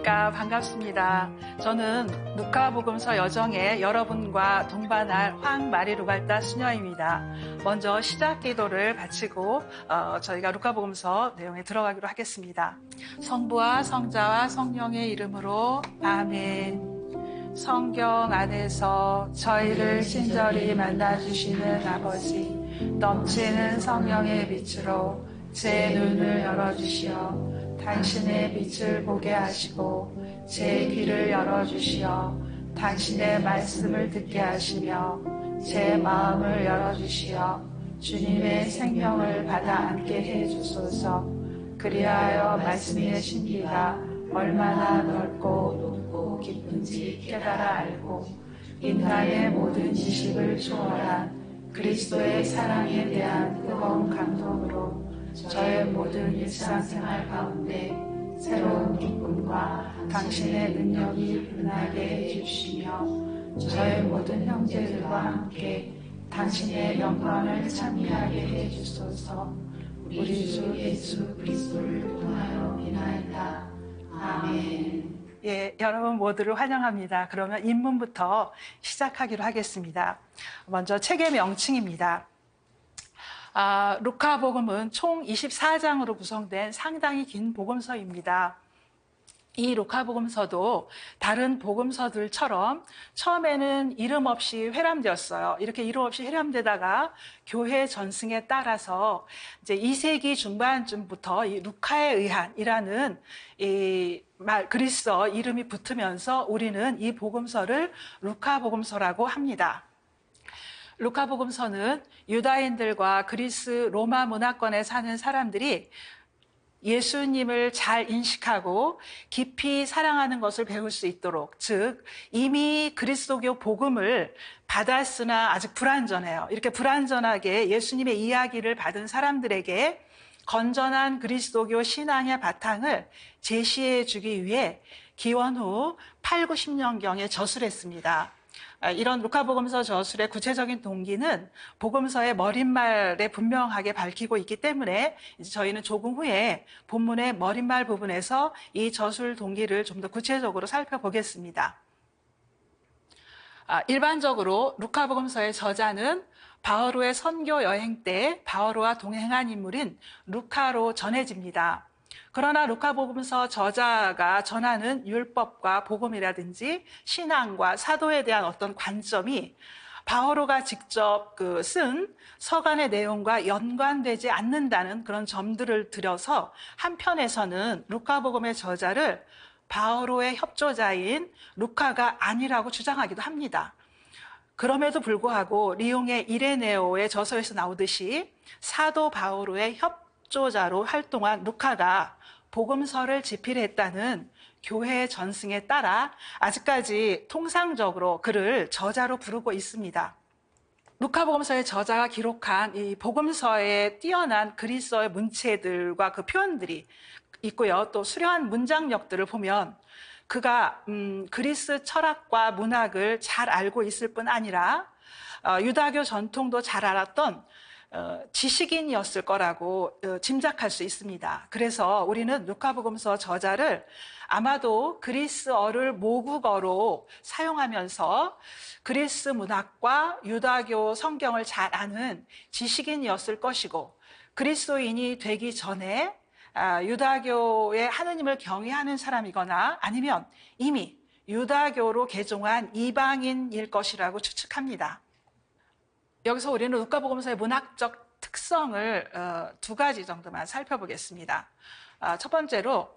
안녕하십니까. 반갑습니다. 저는 루카복음서 여정에 여러분과 동반할 황마리루발다 수녀입니다. 먼저 시작 기도를 바치고 저희가 루카복음서 내용에 들어가기로 하겠습니다. 성부와 성자와 성령의 이름으로 아멘. 성경 안에서 저희를 친절히 만나주시는 아버지, 넘치는 성령의 빛으로 제 눈을 열어주시어 당신의 빛을 보게 하시고 제 귀를 열어주시어 당신의 말씀을 듣게 하시며 제 마음을 열어주시어 주님의 생명을 받아 안게 해주소서. 그리하여 말씀의 신비가 얼마나 넓고 높고 깊은지 깨달아 알고 인간의 모든 지식을 초월한 그리스도의 사랑에 대한 뜨거운 감동으로 저의 모든 일상생활 가운데 새로운 기쁨과 당신의 능력이 빛나게 해주시며 저의 모든 형제들과 함께 당신의 영광을 찬미하게 해주소서. 우리 주 예수 그리스도를 통하여 비나이다. 아멘. 예, 여러분 모두를 환영합니다. 그러면 입문부터 시작하기로 하겠습니다. 먼저 책의 명칭입니다. 루카복음은 총 24장으로 구성된 상당히 긴 복음서입니다. 이 루카복음서도 다른 복음서들처럼 처음에는 이름 없이 회람되었어요. 이렇게 이름 없이 회람되다가 교회 전승에 따라서 이제 2세기 중반쯤부터 이 루카에 의한이라는 그리스어 이름이 붙으면서 우리는 이 복음서를 루카복음서라고 합니다. 루카복음서는 유다인들과 그리스 로마 문화권에 사는 사람들이 예수님을 잘 인식하고 깊이 사랑하는 것을 배울 수 있도록, 즉 이미 그리스도교 복음을 받았으나 아직 불완전해요. 이렇게 불완전하게 예수님의 이야기를 받은 사람들에게 건전한 그리스도교 신앙의 바탕을 제시해 주기 위해 기원 후 8, 90년경에 저술했습니다. 이런 루카복음서 저술의 구체적인 동기는 복음서의 머릿말에 분명하게 밝히고 있기 때문에 이제 저희는 조금 후에 본문의 머릿말 부분에서 이 저술 동기를 좀 더 구체적으로 살펴보겠습니다. 일반적으로 루카복음서의 저자는 바오로의 선교 여행 때 바오로와 동행한 인물인 루카로 전해집니다. 그러나 루카복음서 저자가 전하는 율법과 복음이라든지 신앙과 사도에 대한 어떤 관점이 바오로가 직접 쓴 서간의 내용과 연관되지 않는다는 그런 점들을 들여서 한편에서는 루카복음의 저자를 바오로의 협조자인 루카가 아니라고 주장하기도 합니다. 그럼에도 불구하고 리옹의 이레네오의 저서에서 나오듯이 사도 바오로의 협조자로 활동한 루카가 복음서를 집필했다는 교회 전승에 따라 아직까지 통상적으로 그를 저자로 부르고 있습니다. 루카복음서의 저자가 기록한 이 복음서의 뛰어난 그리스어의 문체들과 그 표현들이 있고요. 또 수려한 문장력들을 보면 그가 그리스 철학과 문학을 잘 알고 있을 뿐 아니라 유다교 전통도 잘 알았던 지식인이었을 거라고 짐작할 수 있습니다. 그래서 우리는 루카복음서 저자를 아마도 그리스어를 모국어로 사용하면서 그리스 문학과 유다교 성경을 잘 아는 지식인이었을 것이고, 그리스도인이 되기 전에 유다교의 하느님을 경외하는 사람이거나 아니면 이미 유다교로 개종한 이방인일 것이라고 추측합니다. 여기서 우리는 루카복음서의 문학적 특성을 두 가지 정도만 살펴보겠습니다. 첫 번째로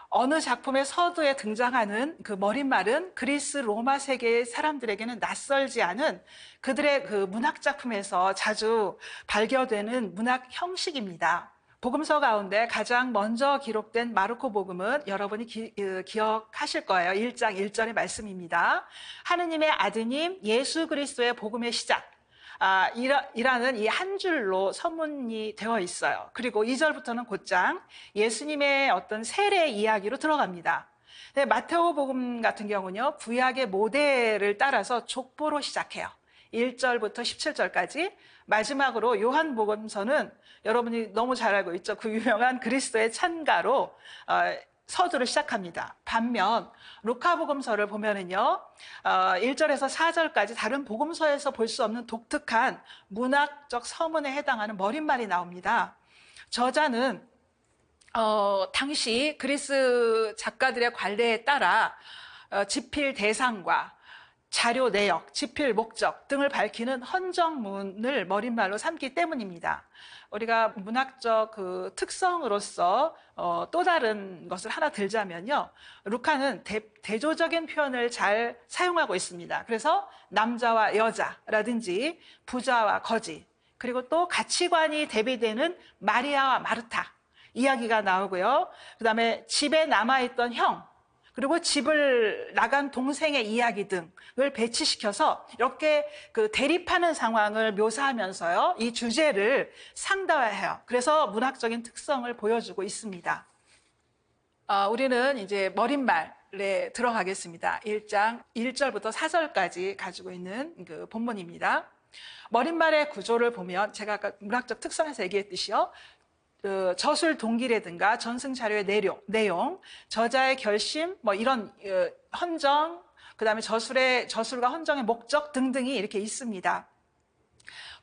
어느 작품의 서두에 등장하는 그 머릿말은 그리스 로마 세계의 사람들에게는 낯설지 않은 그들의 그 문학 작품에서 자주 발견되는 문학 형식입니다. 복음서 가운데 가장 먼저 기록된 마르코 복음은 여러분이 기억하실 거예요. 1장 1절의 말씀입니다. 하느님의 아드님 예수 그리스도의 복음의 시작, 이라는 이 한 줄로 서문이 되어 있어요. 그리고 2절부터는 곧장 예수님의 어떤 세례 이야기로 들어갑니다. 근데 마테오 복음 같은 경우는요, 구약의 모델을 따라서 족보로 시작해요. 1절부터 17절까지. 마지막으로 요한복음서는 여러분이 너무 잘 알고 있죠. 그 유명한 그리스도의 찬가로 서두를 시작합니다. 반면 루카복음서를 보면은요, 1절에서 4절까지 다른 복음서에서 볼 수 없는 독특한 문학적 서문에 해당하는 머릿말이 나옵니다. 저자는 당시 그리스 작가들의 관례에 따라 집필 대상과 자료 내역, 집필 목적 등을 밝히는 헌정문을 머릿말로 삼기 때문입니다. 우리가 문학적 그 특성으로서 또 다른 것을 하나 들자면요. 루카는 대조적인 표현을 잘 사용하고 있습니다. 그래서 남자와 여자라든지 부자와 거지, 그리고 또 가치관이 대비되는 마리아와 마르타 이야기가 나오고요. 그 다음에 집에 남아있던 형, 그리고 집을 나간 동생의 이야기 등을 배치시켜서 이렇게 그 대립하는 상황을 묘사하면서요, 이 주제를 상다화해요. 그래서 문학적인 특성을 보여주고 있습니다. 우리는 이제 머릿말에 들어가겠습니다. 1장 1절부터 4절까지 가지고 있는 그 본문입니다. 머릿말의 구조를 보면 제가 아까 문학적 특성에서 얘기했듯이요, 저술 동기라든가 전승 자료의 내용, 저자의 결심, 뭐 이런 헌정, 그 다음에 저술과 헌정의 목적 등등이 이렇게 있습니다.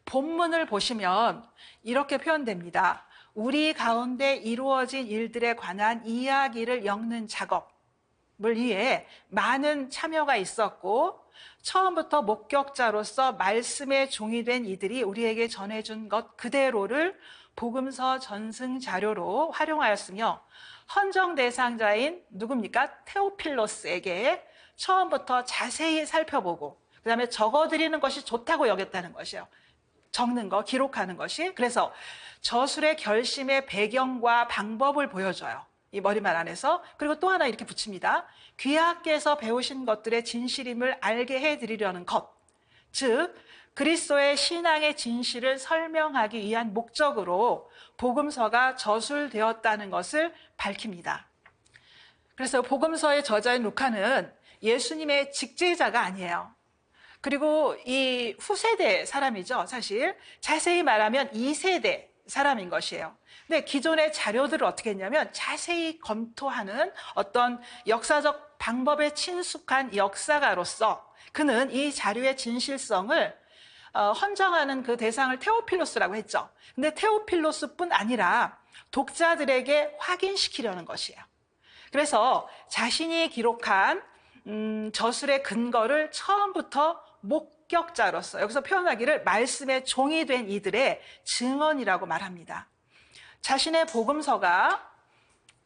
본문을 보시면 이렇게 표현됩니다. 우리 가운데 이루어진 일들에 관한 이야기를 엮는 작업을 위해 많은 참여가 있었고, 처음부터 목격자로서 말씀의 종이 된 이들이 우리에게 전해준 것 그대로를 복음서 전승 자료로 활용하였으며, 헌정 대상자인 누굽니까? 테오필로스에게 처음부터 자세히 살펴보고 그 다음에 적어드리는 것이 좋다고 여겼다는 것이에요. 적는 거, 기록하는 것이. 그래서 저술의 결심의 배경과 방법을 보여줘요, 이 머리말 안에서. 그리고 또 하나 이렇게 붙입니다. 귀하께서 배우신 것들의 진실임을 알게 해드리려는 것, 즉 그리스도의 신앙의 진실을 설명하기 위한 목적으로 복음서가 저술되었다는 것을 밝힙니다. 그래서 복음서의 저자인 루카는 예수님의 직제자가 아니에요. 그리고 이 후세대 사람이죠. 사실 자세히 말하면 2세대 사람인 것이에요. 근데 기존의 자료들을 어떻게 했냐면 자세히 검토하는 어떤 역사적 방법에 친숙한 역사가로서 그는 이 자료의 진실성을 헌정하는 그 대상을 테오필로스라고 했죠. 근데 테오필로스뿐 아니라 독자들에게 확인시키려는 것이에요. 그래서 자신이 기록한 저술의 근거를 처음부터 목격자로서, 여기서 표현하기를 말씀의 종이 된 이들의 증언이라고 말합니다. 자신의 복음서가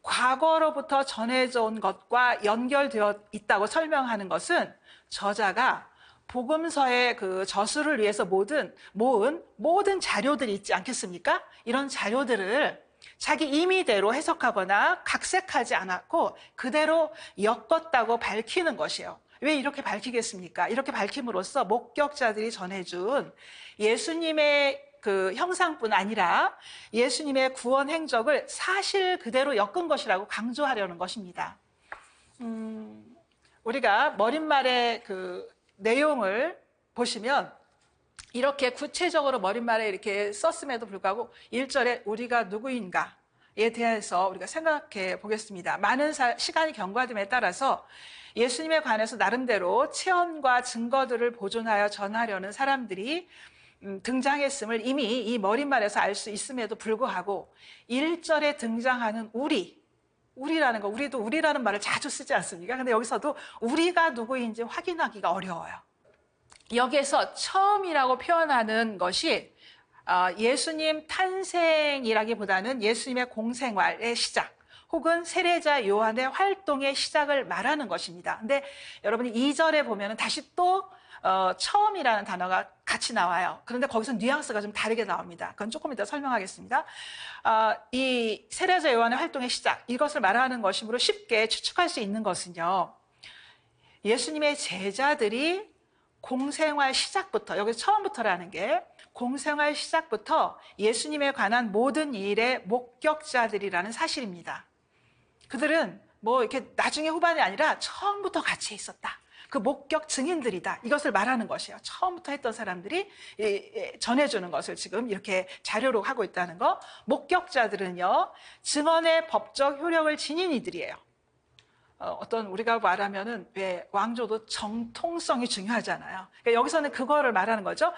과거로부터 전해져 온 것과 연결되어 있다고 설명하는 것은 저자가 복음서의 그 저술을 위해서 모은 모든 자료들이 있지 않겠습니까? 이런 자료들을 자기 임의대로 해석하거나 각색하지 않았고 그대로 엮었다고 밝히는 것이에요. 왜 이렇게 밝히겠습니까? 이렇게 밝힘으로써 목격자들이 전해준 예수님의 그 형상뿐 아니라 예수님의 구원 행적을 사실 그대로 엮은 것이라고 강조하려는 것입니다. 우리가 머릿말의 그 내용을 보시면 이렇게 구체적으로 머릿말에 이렇게 썼음에도 불구하고 1절에 우리가 누구인가에 대해서 우리가 생각해 보겠습니다. 많은 시간이 경과됨에 따라서 예수님에 관해서 나름대로 체험과 증거들을 보존하여 전하려는 사람들이 등장했음을 이미 이 머릿말에서 알 수 있음에도 불구하고 1절에 등장하는 우리라는 거, 우리도 우리라는 말을 자주 쓰지 않습니까? 근데 여기서도 우리가 누구인지 확인하기가 어려워요. 여기에서 처음이라고 표현하는 것이 예수님 탄생이라기보다는 예수님의 공생활의 시작 혹은 세례자 요한의 활동의 시작을 말하는 것입니다. 근데 여러분이 2절에 보면 다시 또 처음이라는 단어가 같이 나와요. 그런데 거기서 뉘앙스가 좀 다르게 나옵니다. 그건 조금 이따 설명하겠습니다. 이 세례자 요한의 활동의 시작, 이것을 말하는 것이므로 쉽게 추측할 수 있는 것은요, 예수님의 제자들이 공생활 시작부터, 여기서 처음부터라는 게 공생활 시작부터 예수님에 관한 모든 일의 목격자들이라는 사실입니다. 그들은 뭐 이렇게 나중에 후반이 아니라 처음부터 같이 있었다. 그 목격 증인들이다. 이것을 말하는 것이에요. 처음부터 했던 사람들이 전해주는 것을 지금 이렇게 자료로 하고 있다는 거. 목격자들은요, 증언의 법적 효력을 지닌 이들이에요. 어떤 우리가 말하면은 왜 왕조도 정통성이 중요하잖아요. 그러니까 여기서는 그거를 말하는 거죠.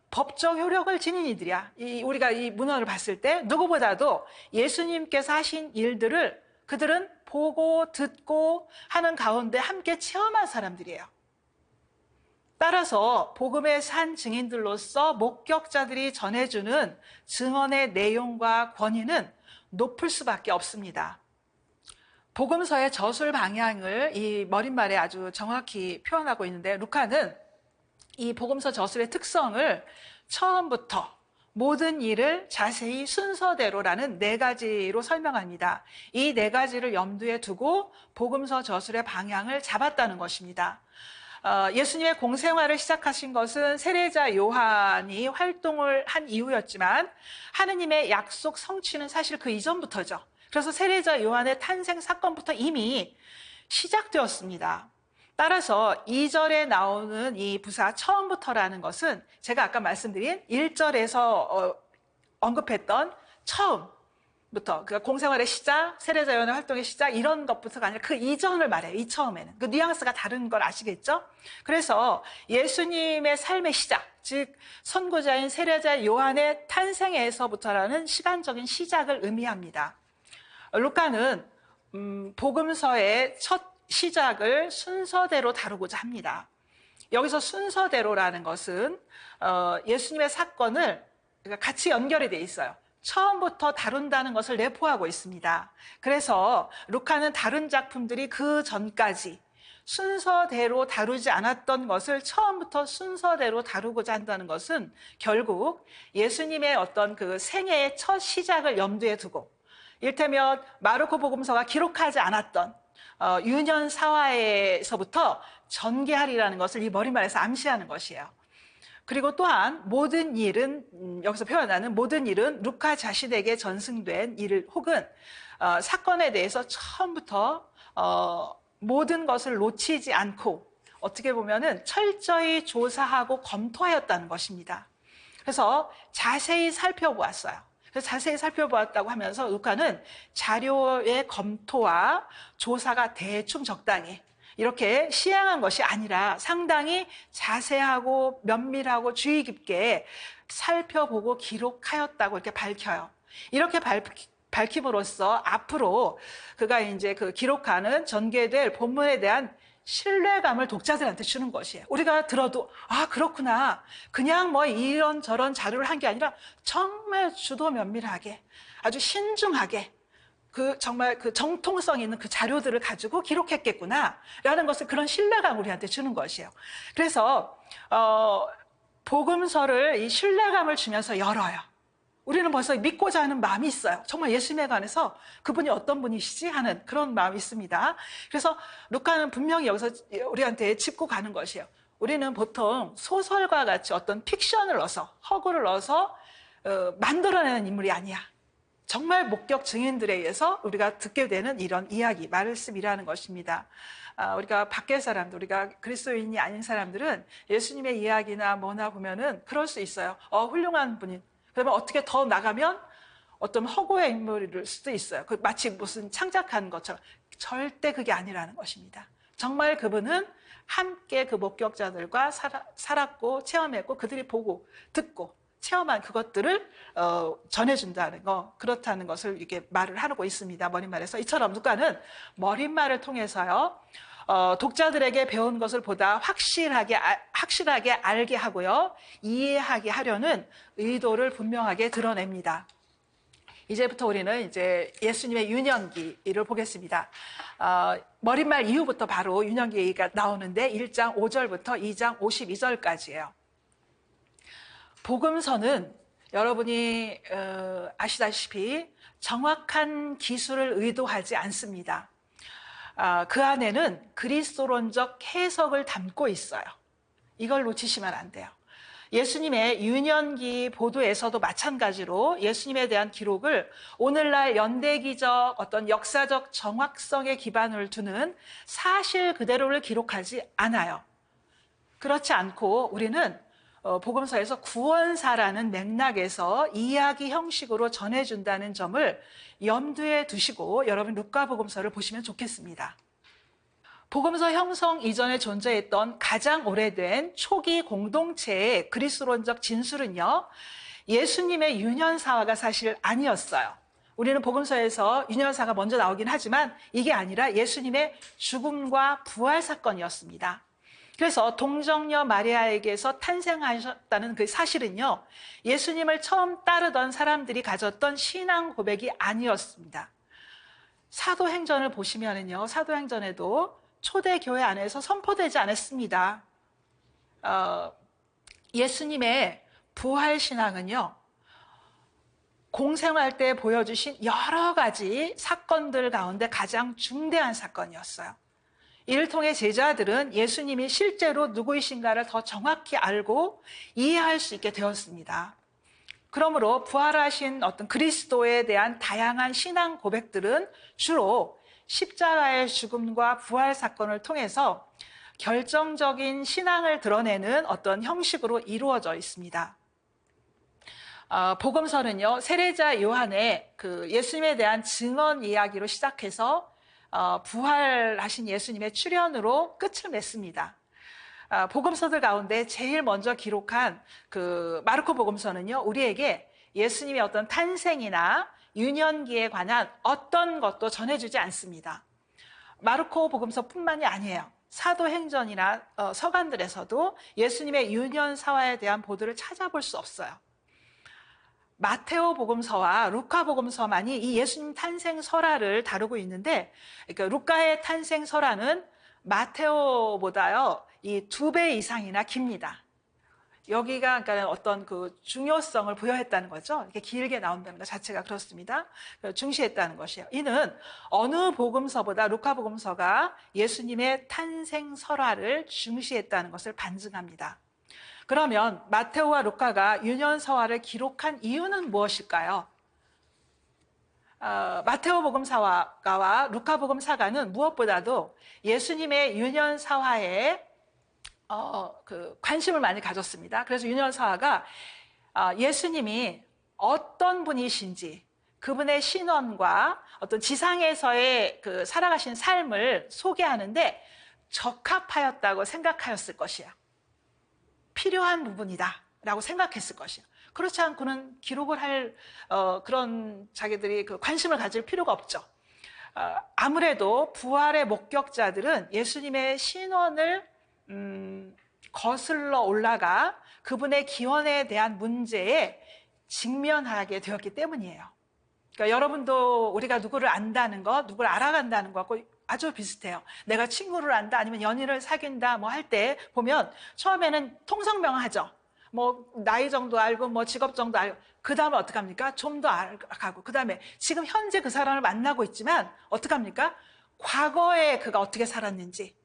법적 효력을 지닌 이들이야. 우리가 이 문헌을 봤을 때 누구보다도 예수님께서 하신 일들을 그들은 보고 듣고 하는 가운데 함께 체험한 사람들이에요. 따라서 복음의 산 증인들로서 목격자들이 전해주는 증언의 내용과 권위는 높을 수밖에 없습니다. 복음서의 저술 방향을 이 머릿말에 아주 정확히 표현하고 있는데, 루카는 이 복음서 저술의 특성을 처음부터 모든 일을 자세히 순서대로라는 4가지로 설명합니다. 이 4가지를 염두에 두고 복음서 저술의 방향을 잡았다는 것입니다. 예수님의 공생활을 시작하신 것은 세례자 요한이 활동을 한 이후였지만 하느님의 약속 성취는 사실 그 이전부터죠. 그래서 세례자 요한의 탄생 사건부터 이미 시작되었습니다. 따라서 2절에 나오는 이 부사 처음부터라는 것은 제가 아까 말씀드린 1절에서 언급했던 처음부터, 그러니까 공생활의 시작, 세례자 요한의 활동의 시작, 이런 것부터가 아니라 그 이전을 말해요. 이 처음에는. 그 뉘앙스가 다른 걸 아시겠죠? 그래서 예수님의 삶의 시작, 즉 선구자인 세례자 요한의 탄생에서부터라는 시간적인 시작을 의미합니다. 루카는 복음서의 첫 시작을 순서대로 다루고자 합니다. 여기서 순서대로라는 것은 예수님의 사건을 같이 연결이 돼 있어요. 처음부터 다룬다는 것을 내포하고 있습니다. 그래서 루카는 다른 작품들이 그 전까지 순서대로 다루지 않았던 것을 처음부터 순서대로 다루고자 한다는 것은 결국 예수님의 어떤 그 생애의 첫 시작을 염두에 두고, 이를테면 마르코 복음서가 기록하지 않았던 유년 사화에서부터 전개하리라는 것을 이 머릿말에서 암시하는 것이에요. 그리고 또한 모든 일은, 여기서 표현하는 모든 일은 루카 자신에게 전승된 일 혹은 사건에 대해서 처음부터 모든 것을 놓치지 않고 어떻게 보면은 철저히 조사하고 검토하였다는 것입니다. 그래서 자세히 살펴보았어요. 그래서 자세히 살펴보았다고 하면서 루카는 자료의 검토와 조사가 대충 적당히 이렇게 시행한 것이 아니라 상당히 자세하고 면밀하고 주의 깊게 살펴보고 기록하였다고 이렇게 밝혀요. 이렇게 밝힘으로써 앞으로 그가 이제 그 기록하는 전개될 본문에 대한 신뢰감을 독자들한테 주는 것이에요. 우리가 들어도 아 그렇구나, 그냥 뭐 이런저런 자료를 한 게 아니라 정말 주도 면밀하게 아주 신중하게 그 정말 그 정통성 있는 그 자료들을 가지고 기록했겠구나 라는 것을, 그런 신뢰감을 우리한테 주는 것이에요. 그래서 복음서를 이 신뢰감을 주면서 열어요. 우리는 벌써 믿고자 하는 마음이 있어요. 정말 예수님에 관해서 그분이 어떤 분이시지 하는 그런 마음이 있습니다. 그래서 루카는 분명히 여기서 우리한테 짚고 가는 것이에요. 우리는 보통 소설과 같이 어떤 픽션을 넣어서, 허구를 넣어서 만들어내는 인물이 아니야. 정말 목격 증인들에 의해서 우리가 듣게 되는 이런 이야기, 말씀이라는 것입니다. 우리가 밖의 사람들, 우리가 그리스도인이 아닌 사람들은 예수님의 이야기나 뭐나 보면은 그럴 수 있어요. 훌륭한 분이, 그러면 어떻게 더 나가면 어떤 허구의 인물일 수도 있어요. 마치 무슨 창작한 것처럼. 절대 그게 아니라는 것입니다. 정말 그분은 함께 그 목격자들과 살았고 체험했고 그들이 보고 듣고 체험한 그것들을 전해준다는 거, 그렇다는 것을 이렇게 말을 하고 있습니다. 머릿말에서. 이처럼 누가는 머릿말을 통해서요, 독자들에게 배운 것을 보다 확실하게 알게 하고요, 이해하게 하려는 의도를 분명하게 드러냅니다. 이제부터 우리는 이제 예수님의 유년기를 보겠습니다. 머릿말 이후부터 바로 유년기가 나오는데 1장 5절부터 2장 52절까지예요. 복음서는 여러분이 아시다시피 정확한 기술을 의도하지 않습니다. 그 안에는 그리스도론적 해석을 담고 있어요. 이걸 놓치시면 안 돼요. 예수님의 유년기 보도에서도 마찬가지로 예수님에 대한 기록을 오늘날 연대기적 어떤 역사적 정확성에 기반을 두는 사실 그대로를 기록하지 않아요. 그렇지 않고 우리는 복음서에서 구원사라는 맥락에서 이야기 형식으로 전해준다는 점을 염두에 두시고 여러분 루카복음서를 보시면 좋겠습니다. 복음서 형성 이전에 존재했던 가장 오래된 초기 공동체의 그리스도론적 진술은요, 예수님의 유년사화가 사실 아니었어요. 우리는 복음서에서 유년사가 먼저 나오긴 하지만 이게 아니라 예수님의 죽음과 부활 사건이었습니다. 그래서 동정녀 마리아에게서 탄생하셨다는 그 사실은요, 예수님을 처음 따르던 사람들이 가졌던 신앙 고백이 아니었습니다. 사도행전을 보시면은요, 사도행전에도 초대교회 안에서 선포되지 않았습니다. 예수님의 부활신앙은요, 공생활 때 보여주신 여러 가지 사건들 가운데 가장 중대한 사건이었어요. 이를 통해 제자들은 예수님이 실제로 누구이신가를 더 정확히 알고 이해할 수 있게 되었습니다. 그러므로 부활하신 어떤 그리스도에 대한 다양한 신앙 고백들은 주로 십자가의 죽음과 부활 사건을 통해서 결정적인 신앙을 드러내는 어떤 형식으로 이루어져 있습니다. 복음서는요, 세례자 요한의 그 예수님에 대한 증언 이야기로 시작해서 부활하신 예수님의 출현으로 끝을 맺습니다. 복음서들 가운데 제일 먼저 기록한 그 마르코 복음서는요, 우리에게 예수님의 어떤 탄생이나 유년기에 관한 어떤 것도 전해주지 않습니다. 마르코 복음서뿐만이 아니에요. 사도행전이나 서간들에서도 예수님의 유년사화에 대한 보도를 찾아볼 수 없어요. 마테오 복음서와 루카 복음서만이 이 예수님 탄생 설화를 다루고 있는데, 그러니까 루카의 탄생 설화는 마테오보다요, 이 2배 이상이나 깁니다. 여기가 그러니까 어떤 그 중요성을 부여했다는 거죠. 이렇게 길게 나온다는 것 자체가 그렇습니다. 중시했다는 것이에요. 이는 어느 복음서보다 루카 복음서가 예수님의 탄생 설화를 중시했다는 것을 반증합니다. 그러면 마테오와 루카가 유년서화를 기록한 이유는 무엇일까요? 마테오 복음사가와 루카 복음사가는 무엇보다도 예수님의 유년사화에 관심을 많이 가졌습니다. 그래서 유년사화가 예수님이 어떤 분이신지, 그분의 신원과 어떤 지상에서의 그 살아가신 삶을 소개하는데 적합하였다고 생각하였을 것이에요. 필요한 부분이다 라고 생각했을 것이에요. 그렇지 않고는 기록을 할 그런 자기들이 그 관심을 가질 필요가 없죠. 아무래도 부활의 목격자들은 예수님의 신원을 거슬러 올라가 그분의 기원에 대한 문제에 직면하게 되었기 때문이에요. 그러니까 여러분도 우리가 누구를 안다는 것, 누구를 알아간다는 것과 아주 비슷해요. 내가 친구를 안다, 아니면 연인을 사귄다, 뭐 할 때 보면 처음에는 통성명하죠. 뭐 나이 정도 알고, 뭐 직업 정도 알고, 그 다음에 어떻게 합니까? 좀 더 알아가고, 그 다음에 지금 현재 그 사람을 만나고 있지만 어떻게 합니까? 과거에 그가 어떻게 살았는지,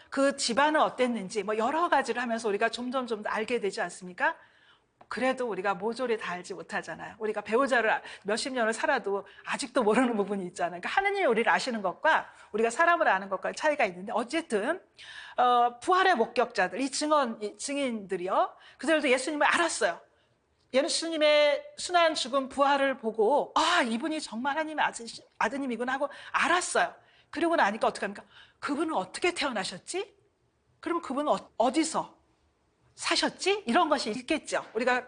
그 집안은 어땠는지, 뭐 여러 가지를 하면서 우리가 점점 더 알게 되지 않습니까? 그래도 우리가 모조리 다 알지 못하잖아요. 우리가 배우자를 몇십 년을 살아도 아직도 모르는 부분이 있잖아요. 그러니까 하느님이 우리를 아시는 것과 우리가 사람을 아는 것과 차이가 있는데, 어쨌든 부활의 목격자들, 이 증인들이요, 그들도 예수님을 알았어요. 예수님의 순환 죽음 부활을 보고 이분이 정말 하나님의 아드님이구나 하고 알았어요. 그리고 나니까 어떻게 합니까? 그분은 어떻게 태어나셨지? 그럼 그분은 어디서 사셨지? 이런 것이 있겠죠. 우리가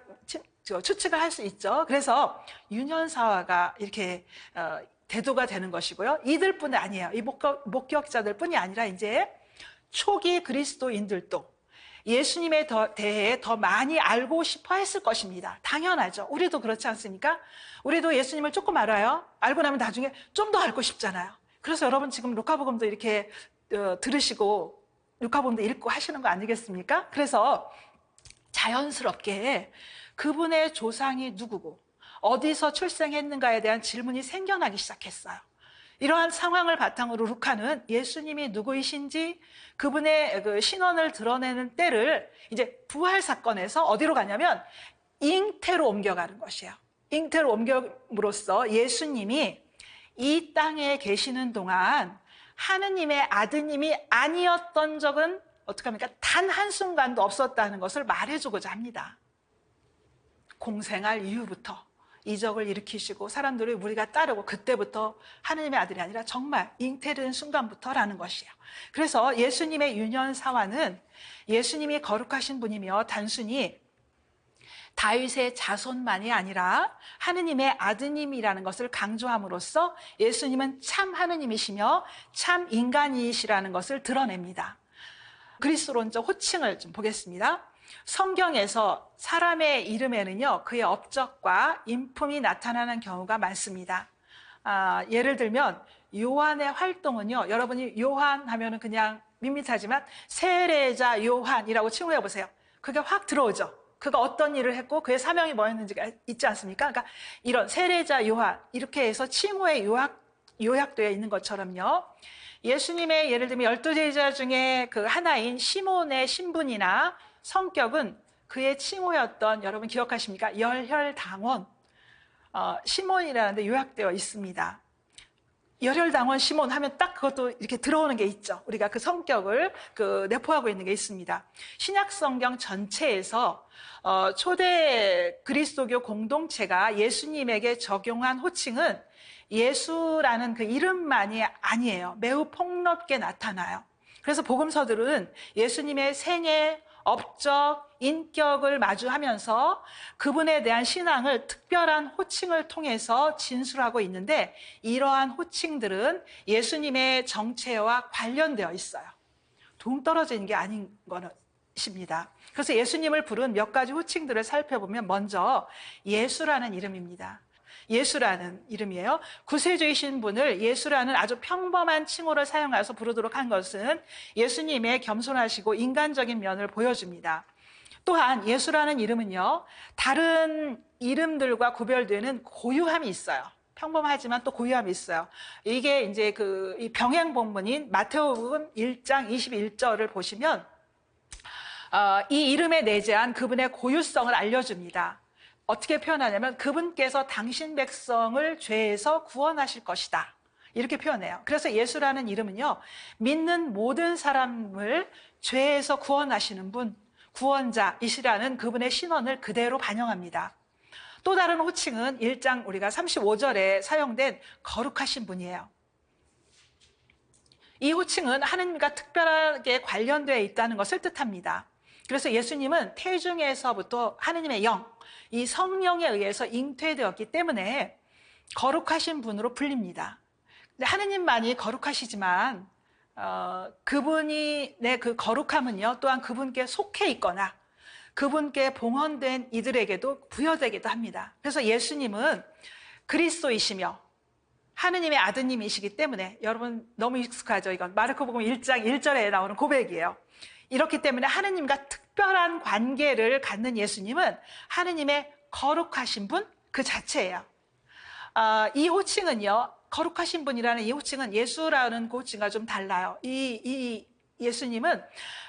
추측을 할 수 있죠. 그래서 유년사화가 이렇게 대두가 되는 것이고요. 이들뿐이 아니에요. 이 목격자들뿐이 아니라 이제 초기 그리스도인들도 예수님에 대해 더 많이 알고 싶어 했을 것입니다. 당연하죠. 우리도 그렇지 않습니까? 우리도 예수님을 조금 알아요. 알고 나면 나중에 좀 더 알고 싶잖아요. 그래서 여러분 지금 루카복음도 이렇게 들으시고 루카복음도 읽고 하시는 거 아니겠습니까? 그래서 자연스럽게 그분의 조상이 누구고 어디서 출생했는가에 대한 질문이 생겨나기 시작했어요. 이러한 상황을 바탕으로 루카는 예수님이 누구이신지 그분의 그 신원을 드러내는 때를 이제 부활 사건에서 어디로 가냐면 잉태로 옮겨가는 것이에요. 잉태로 옮겨므로써 예수님이 이 땅에 계시는 동안 하느님의 아드님이 아니었던 적은 어떻게 합니까? 단 한순간도 없었다는 것을 말해주고자 합니다. 공생할 이후부터 이적을 일으키시고 사람들이 우리가 따르고 그때부터 하느님의 아들이 아니라 정말 잉태된 순간부터라는 것이에요. 그래서 예수님의 유년사화는 예수님이 거룩하신 분이며 단순히 다윗의 자손만이 아니라 하느님의 아드님이라는 것을 강조함으로써 예수님은 참 하느님이시며 참 인간이시라는 것을 드러냅니다. 그리스도론적 호칭을 좀 보겠습니다. 성경에서 사람의 이름에는요, 그의 업적과 인품이 나타나는 경우가 많습니다. 예를 들면 요한의 활동은요, 여러분이 요한 하면은 그냥 밋밋하지만 세례자 요한이라고 칭호해 보세요. 그게 확 들어오죠. 그가 어떤 일을 했고 그의 사명이 뭐였는지가 있지 않습니까? 그러니까 이런 세례자 요한 이렇게 해서 칭호에 요약되어 있는 것처럼요. 예수님의 예를 들면 12제자 중에 그 하나인 시몬의 신분이나 성격은 그의 칭호였던, 여러분 기억하십니까? 열혈당원 시몬이라는 데 요약되어 있습니다. 열혈당원 시몬 하면 딱 그것도 이렇게 들어오는 게 있죠. 우리가 그 성격을 내포하고 있는 게 있습니다. 신약 성경 전체에서 초대 그리스도교 공동체가 예수님에게 적용한 호칭은 예수라는 그 이름만이 아니에요. 매우 폭넓게 나타나요. 그래서 복음서들은 예수님의 생애, 업적, 인격을 마주하면서 그분에 대한 신앙을 특별한 호칭을 통해서 진술하고 있는데, 이러한 호칭들은 예수님의 정체와 관련되어 있어요. 동떨어져 있는 게 아닌 것입니다. 그래서 예수님을 부른 몇 가지 호칭들을 살펴보면 먼저 예수라는 이름입니다. 예수라는 이름이에요. 구세주이신 분을 예수라는 아주 평범한 칭호를 사용해서 부르도록 한 것은 예수님의 겸손하시고 인간적인 면을 보여줍니다. 또한 예수라는 이름은요, 다른 이름들과 구별되는 고유함이 있어요. 평범하지만 또 고유함이 있어요. 이게 이제 이 병행 본문인 마태복음 1장 21절을 보시면 이 이름에 내재한 그분의 고유성을 알려줍니다. 어떻게 표현하냐면 그분께서 당신 백성을 죄에서 구원하실 것이다, 이렇게 표현해요. 그래서 예수라는 이름은요, 믿는 모든 사람을 죄에서 구원하시는 분, 구원자이시라는 그분의 신원을 그대로 반영합니다. 또 다른 호칭은 1장 우리가 35절에 사용된 거룩하신 분이에요. 이 호칭은 하느님과 특별하게 관련되어 있다는 것을 뜻합니다. 그래서 예수님은 태중에서부터 하느님의 영, 이 성령에 의해서 잉태되었기 때문에 거룩하신 분으로 불립니다. 근데 하느님만이 거룩하시지만 그분이 그 거룩함은요, 또한 그분께 속해 있거나 그분께 봉헌된 이들에게도 부여되기도 합니다. 그래서 예수님은 그리스도이시며 하느님의 아드님이시기 때문에, 여러분 너무 익숙하죠? 이건 마르코복음 1장 1절에 나오는 고백이에요. 이렇기 때문에 하느님과 특별한 관계를 갖는 예수님은 하느님의 거룩하신 분 그 자체예요. 이 호칭은요, 거룩하신 분이라는 이 호칭은 예수라는 그 호칭과 좀 달라요. 이 예수님은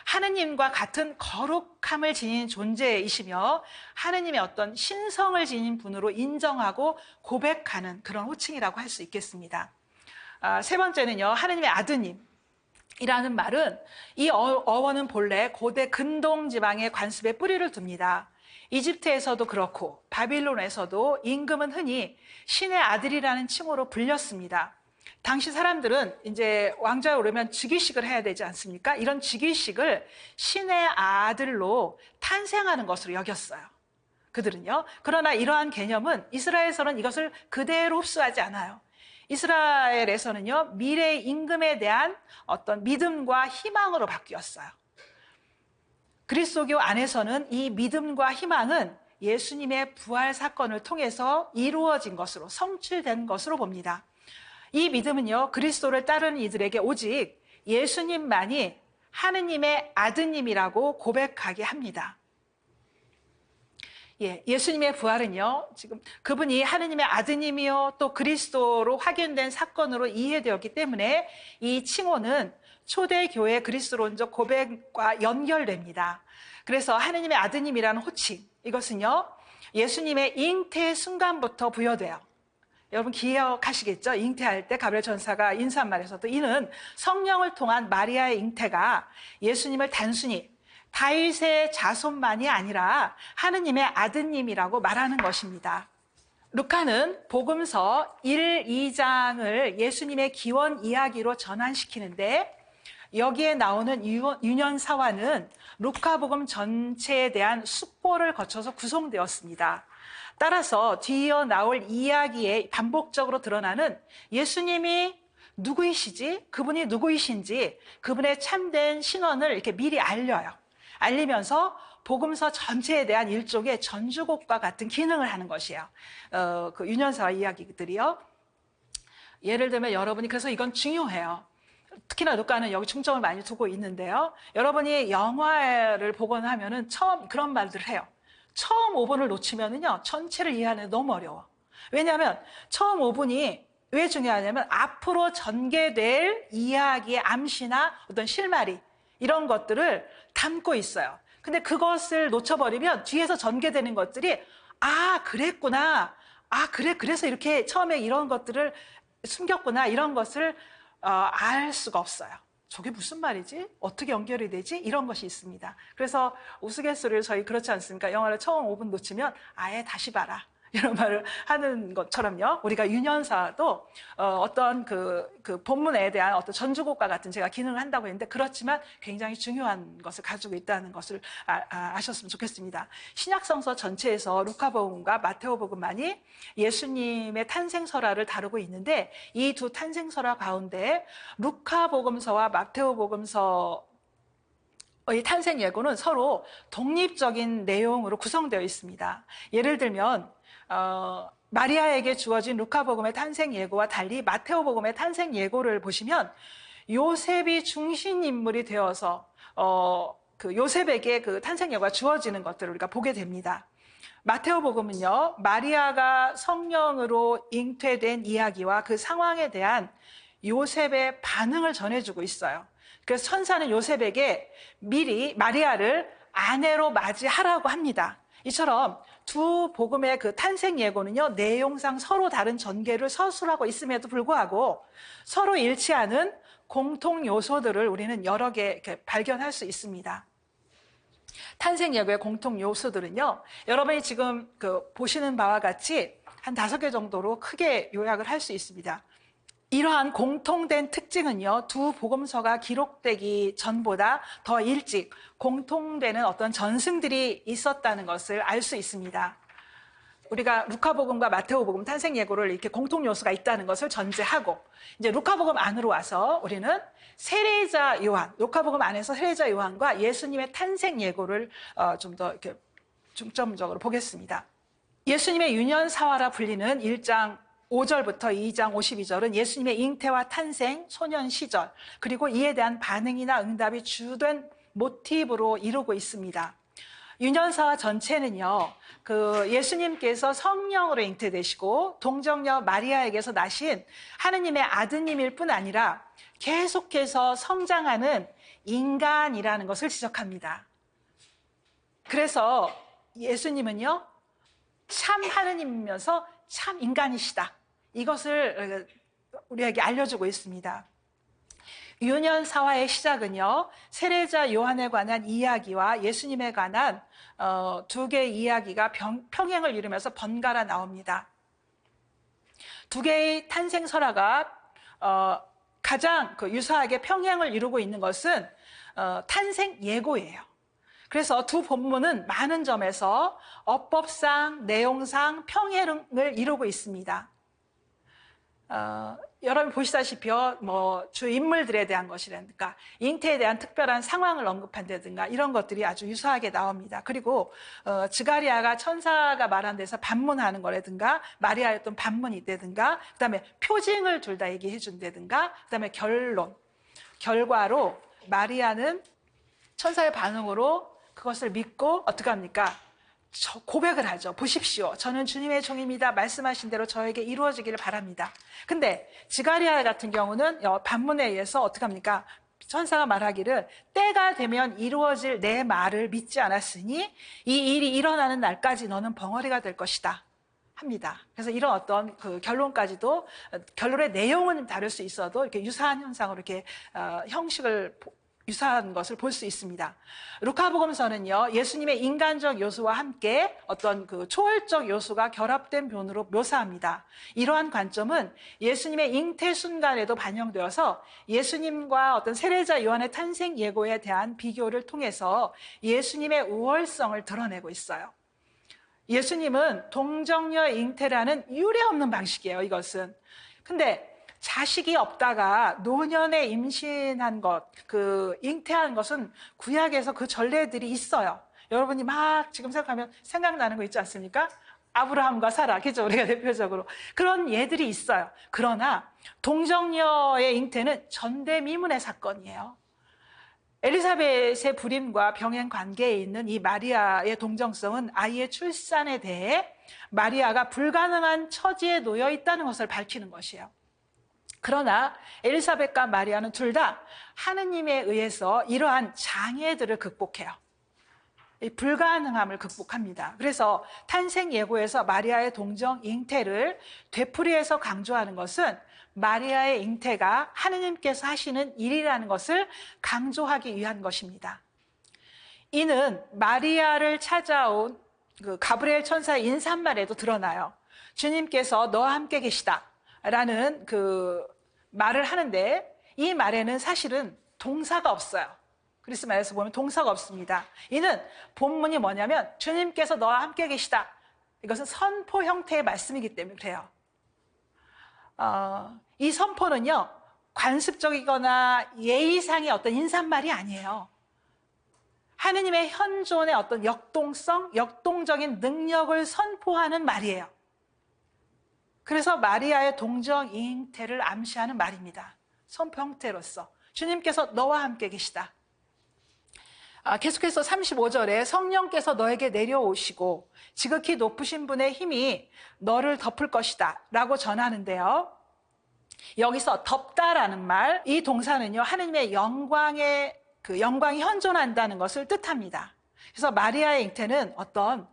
하느님과 같은 거룩함을 지닌 존재이시며 하느님의 어떤 신성을 지닌 분으로 인정하고 고백하는 그런 호칭이라고 할 수 있겠습니다. 세 번째는요, 하느님의 아드님 이라는 말은, 이 어원은 본래 고대 근동 지방의 관습에 뿌리를 둡니다. 이집트에서도 그렇고 바빌론에서도 임금은 흔히 신의 아들이라는 칭호로 불렸습니다. 당시 사람들은 이제 왕좌에 오르면 즉위식을 해야 되지 않습니까? 이런 즉위식을 신의 아들로 탄생하는 것으로 여겼어요, 그들은요. 그러나 이러한 개념은 이스라엘에서는 이것을 그대로 흡수하지 않아요. 이스라엘에서는요, 미래 임금에 대한 어떤 믿음과 희망으로 바뀌었어요. 그리스도교 안에서는 이 믿음과 희망은 예수님의 부활 사건을 통해서 이루어진 것으로, 성취된 것으로 봅니다. 이 믿음은요, 그리스도를 따르는 이들에게 오직 예수님만이 하느님의 아드님이라고 고백하게 합니다. 예수님의 부활은요, 지금 그분이 하느님의 아드님이요 또 그리스도로 확인된 사건으로 이해되었기 때문에 이 칭호는 초대교회 그리스도론적 고백과 연결됩니다. 그래서 하느님의 아드님이라는 호칭, 이것은요, 예수님의 잉태 순간부터 부여돼요. 여러분 기억하시겠죠? 잉태할 때 가브리엘 전사가 인사한 말에서도 이는 성령을 통한 마리아의 잉태가 예수님을 단순히 다윗의 자손만이 아니라 하느님의 아드님이라고 말하는 것입니다 루카는 복음서 1, 2장을 예수님의 기원 이야기로 전환시키는데 여기에 나오는 유년사화는 루카복음 전체에 대한 숙고를 거쳐서 구성되었습니다. 따라서 뒤이어 나올 이야기에 반복적으로 드러나는 예수님이 누구이시지? 그분이 누구이신지 그분의 참된 신원을 이렇게 미리 알려요. 알리면서 복음서 전체에 대한 일종의 전주곡과 같은 기능을 하는 것이에요. 그 유년사와 이야기들이요. 예를 들면 여러분이 그래서 이건 중요해요. 특히나 루카는 여기 중점을 많이 두고 있는데요. 여러분이 영화를 보거나 하면은 처음 그런 말들을 해요. 처음 5분을 놓치면은요, 전체를 이해하는 게 너무 어려워. 왜냐하면 처음 5분이 왜 중요하냐면 앞으로 전개될 이야기의 암시나 어떤 실마리 이런 것들을 담고 있어요. 근데 그것을 놓쳐버리면 뒤에서 전개되는 것들이 그랬구나. 그래서 이렇게 처음에 이런 것들을 숨겼구나. 이런 것을 알 수가 없어요. 저게 무슨 말이지? 어떻게 연결이 되지? 이런 것이 있습니다. 그래서 우스갯소리를 저희 그렇지 않습니까? 영화를 처음 5분 놓치면 아예 다시 봐라. 이런 말을 하는 것처럼요. 우리가 유년사도 어떤 그 본문에 대한 어떤 전주곡과 같은 제가 기능을 한다고 했는데 그렇지만 굉장히 중요한 것을 가지고 있다는 것을 아셨으면 좋겠습니다. 신약성서 전체에서 루카복음과 마테오복음만이 예수님의 탄생설화를 다루고 있는데 이 두 탄생설화 가운데 루카복음서와 마테오복음서의 탄생 예고는 서로 독립적인 내용으로 구성되어 있습니다. 예를 들면 마리아에게 주어진 루카복음의 탄생 예고와 달리 마테오복음의 탄생 예고를 보시면 요셉이 중심 인물이 되어서 그 요셉에게 그 탄생 예고가 주어지는 것들을 우리가 보게 됩니다. 마테오복음은요, 마리아가 성령으로 잉태된 이야기와 그 상황에 대한 요셉의 반응을 전해주고 있어요. 그래서 천사는 요셉에게 미리 마리아를 아내로 맞이하라고 합니다. 이처럼 두 복음의 그 탄생 예고는요, 내용상 서로 다른 전개를 서술하고 있음에도 불구하고 서로 일치하는 공통 요소들을 우리는 여러 개 이렇게 발견할 수 있습니다. 탄생 예고의 공통 요소들은요, 여러분이 지금 보시는 바와 같이 한 5개 정도로 크게 요약을 할 수 있습니다. 이러한 공통된 특징은요, 두 복음서가 기록되기 전보다 더 일찍 공통되는 어떤 전승들이 있었다는 것을 알 수 있습니다. 우리가 루카복음과 마테오복음 탄생 예고를 이렇게 공통 요소가 있다는 것을 전제하고 이제 루카복음 안으로 와서 우리는 세례자 요한, 루카복음 안에서 세례자 요한과 예수님의 탄생 예고를 좀 더 이렇게 중점적으로 보겠습니다. 예수님의 유년사화라 불리는 1장 5절부터 2장 52절은 예수님의 잉태와 탄생, 소년 시절, 그리고 이에 대한 반응이나 응답이 주된 모티브로 이루고 있습니다. 유년사화 전체는요, 예수님께서 성령으로 잉태되시고 동정녀 마리아에게서 나신 하느님의 아드님일 뿐 아니라 계속해서 성장하는 인간이라는 것을 지적합니다. 그래서 예수님은요, 참 하느님이면서 참 인간이시다. 이것을 우리에게 알려주고 있습니다. 유년사화의 시작은요, 세례자 요한에 관한 이야기와 예수님에 관한 두 개의 이야기가 평행을 이루면서 번갈아 나옵니다. 두 개의 탄생 설화가 가장 유사하게 평행을 이루고 있는 것은 탄생 예고예요. 그래서 두 본문은 많은 점에서 어법상, 내용상 평행을 이루고 있습니다. 여러분 보시다시피요, 주 인물들에 대한 것이라든가, 잉태에 대한 특별한 상황을 언급한다든가, 이런 것들이 아주 유사하게 나옵니다. 그리고, 지가리아가 천사가 말한 데서 반문하는 거라든가, 마리아의 어떤 반문이 있다든가, 그 다음에 표징을 둘 다 얘기해 준다든가, 그 다음에 결과로 마리아는 천사의 반응으로 그것을 믿고 어떻게 합니까? 고백을 하죠. 보십시오. 저는 주님의 종입니다. 말씀하신 대로 저에게 이루어지기를 바랍니다. 근데 지가리아 같은 경우는 반문에 의해서 어떻게 합니까? 천사가 말하기를 때가 되면 이루어질 내 말을 믿지 않았으니 이 일이 일어나는 날까지 너는 벙어리가 될 것이다. 합니다. 그래서 이런 어떤 결론까지도 결론의 내용은 다를 수 있어도 이렇게 유사한 현상으로 이렇게 형식을 유사한 것을 볼 수 있습니다. 루카복음서는요, 예수님의 인간적 요소와 함께 어떤 그 초월적 요소가 결합된 면으로 묘사합니다. 이러한 관점은 예수님의 잉태 순간에도 반영되어서 예수님과 어떤 세례자 요한의 탄생 예고에 대한 비교를 통해서 예수님의 우월성을 드러내고 있어요. 예수님은 동정녀 잉태라는 유례 없는 방식이에요, 이것은. 근데 자식이 없다가 노년에 임신한 것, 그 잉태한 것은 구약에서 그 전례들이 있어요. 여러분이 막 지금 생각하면 생각나는 거 있지 않습니까? 아브라함과 사라, 그죠? 우리가 대표적으로. 그런 예들이 있어요. 그러나 동정녀의 잉태는 전대미문의 사건이에요. 엘리사벳의 불임과 병행 관계에 있는 이 마리아의 동정성은 아이의 출산에 대해 마리아가 불가능한 처지에 놓여 있다는 것을 밝히는 것이에요. 그러나 엘리사벳과 마리아는 둘 다 하느님에 의해서 이러한 장애들을 극복해요. 이 불가능함을 극복합니다. 그래서 탄생 예고에서 마리아의 동정 잉태를 되풀이해서 강조하는 것은 마리아의 잉태가 하느님께서 하시는 일이라는 것을 강조하기 위한 것입니다. 이는 마리아를 찾아온 그 가브리엘 천사의 인사말에도 드러나요. 주님께서 너와 함께 계시다 라는 그 말을 하는데 이 말에는 사실은 동사가 없어요. 그리스 말에서 보면 동사가 없습니다. 이는 본문이 뭐냐면 주님께서 너와 함께 계시다. 이것은 선포 형태의 말씀이기 때문에 그래요. 이 선포는요, 관습적이거나 예의상의 어떤 인사말이 아니에요. 하느님의 현존의 어떤 역동성, 역동적인 능력을 선포하는 말이에요. 그래서 마리아의 동정 잉태를 암시하는 말입니다. 선포 형태로서 주님께서 너와 함께 계시다. 계속해서 35절에 성령께서 너에게 내려오시고 지극히 높으신 분의 힘이 너를 덮을 것이다 라고 전하는데요. 여기서 덮다라는 말, 이 동사는요, 하느님의 영광이 현존한다는 것을 뜻합니다. 그래서 마리아의 잉태는 어떤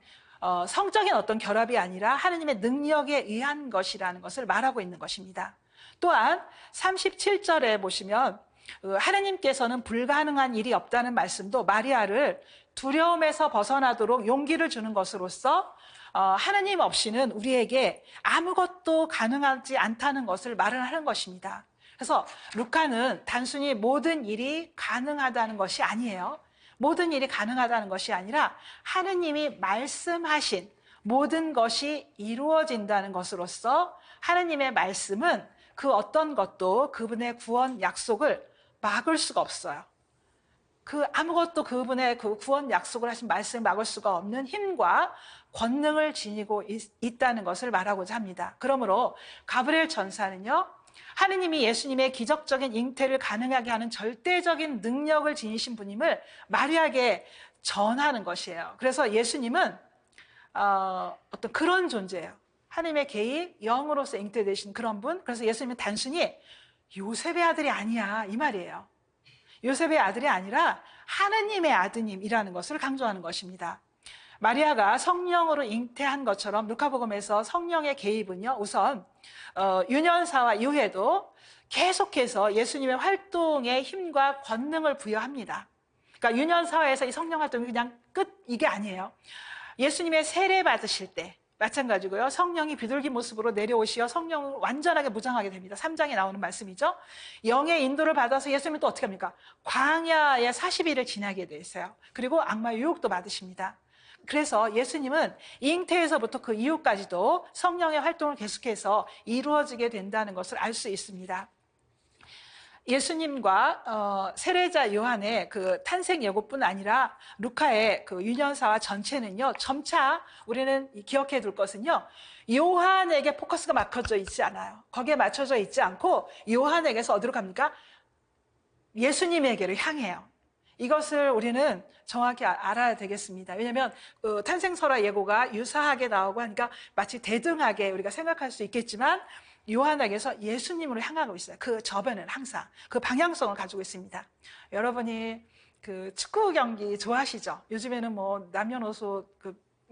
성적인 어떤 결합이 아니라 하느님의 능력에 의한 것이라는 것을 말하고 있는 것입니다. 또한 37절에 보시면 하느님께서는 불가능한 일이 없다는 말씀도 마리아를 두려움에서 벗어나도록 용기를 주는 것으로서 하느님 없이는 우리에게 아무것도 가능하지 않다는 것을 말을 하는 것입니다. 그래서 루카는 단순히 모든 일이 가능하다는 것이 아니에요. 모든 일이 가능하다는 것이 아니라 하느님이 말씀하신 모든 것이 이루어진다는 것으로서 하느님의 말씀은 그 어떤 것도 그분의 구원 약속을 막을 수가 없어요. 아무것도 그분의 그 구원 약속을 하신 말씀을 막을 수가 없는 힘과 권능을 지니고 있다는 것을 말하고자 합니다. 그러므로 가브리엘 천사는요, 하느님이 예수님의 기적적인 잉태를 가능하게 하는 절대적인 능력을 지니신 분임을 마리아에게 전하는 것이에요. 그래서 예수님은 어떤 그런 존재예요. 하느님의 개입, 영으로서 잉태되신 그런 분. 그래서 예수님은 단순히 요셉의 아들이 아니야 이 말이에요. 요셉의 아들이 아니라 하느님의 아드님이라는 것을 강조하는 것입니다. 마리아가 성령으로 잉태한 것처럼 루카복음에서 성령의 개입은요, 우선 유년사와 이후에도 계속해서 예수님의 활동에 힘과 권능을 부여합니다. 그러니까 유년사회에서 이 성령 활동이 그냥 끝 이게 아니에요. 예수님의 세례 받으실 때 마찬가지고요. 성령이 비둘기 모습으로 내려오시어 성령을 완전하게 무장하게 됩니다. 3장에 나오는 말씀이죠. 영의 인도를 받아서 예수님은 또 어떻게 합니까? 광야에 40일을 지나게 돼 있어요. 그리고 악마의 유혹도 받으십니다. 그래서 예수님은 잉태에서부터 그 이후까지도 성령의 활동을 계속해서 이루어지게 된다는 것을 알 수 있습니다. 예수님과 세례자 요한의 그 탄생 예고뿐 아니라 루카의 그 유년사와 전체는요, 점차 우리는 기억해 둘 것은요, 요한에게 포커스가 맞춰져 있지 않아요. 거기에 맞춰져 있지 않고 요한에게서 어디로 갑니까? 예수님에게로 향해요. 이것을 우리는 정확히 알아야 되겠습니다. 왜냐하면 탄생설화 예고가 유사하게 나오고 하니까 마치 대등하게 우리가 생각할 수 있겠지만 요한에게서 예수님으로 향하고 있어요. 그 저변은 항상 그 방향성을 가지고 있습니다. 여러분이 그 축구 경기 좋아하시죠? 요즘에는 뭐 남녀노소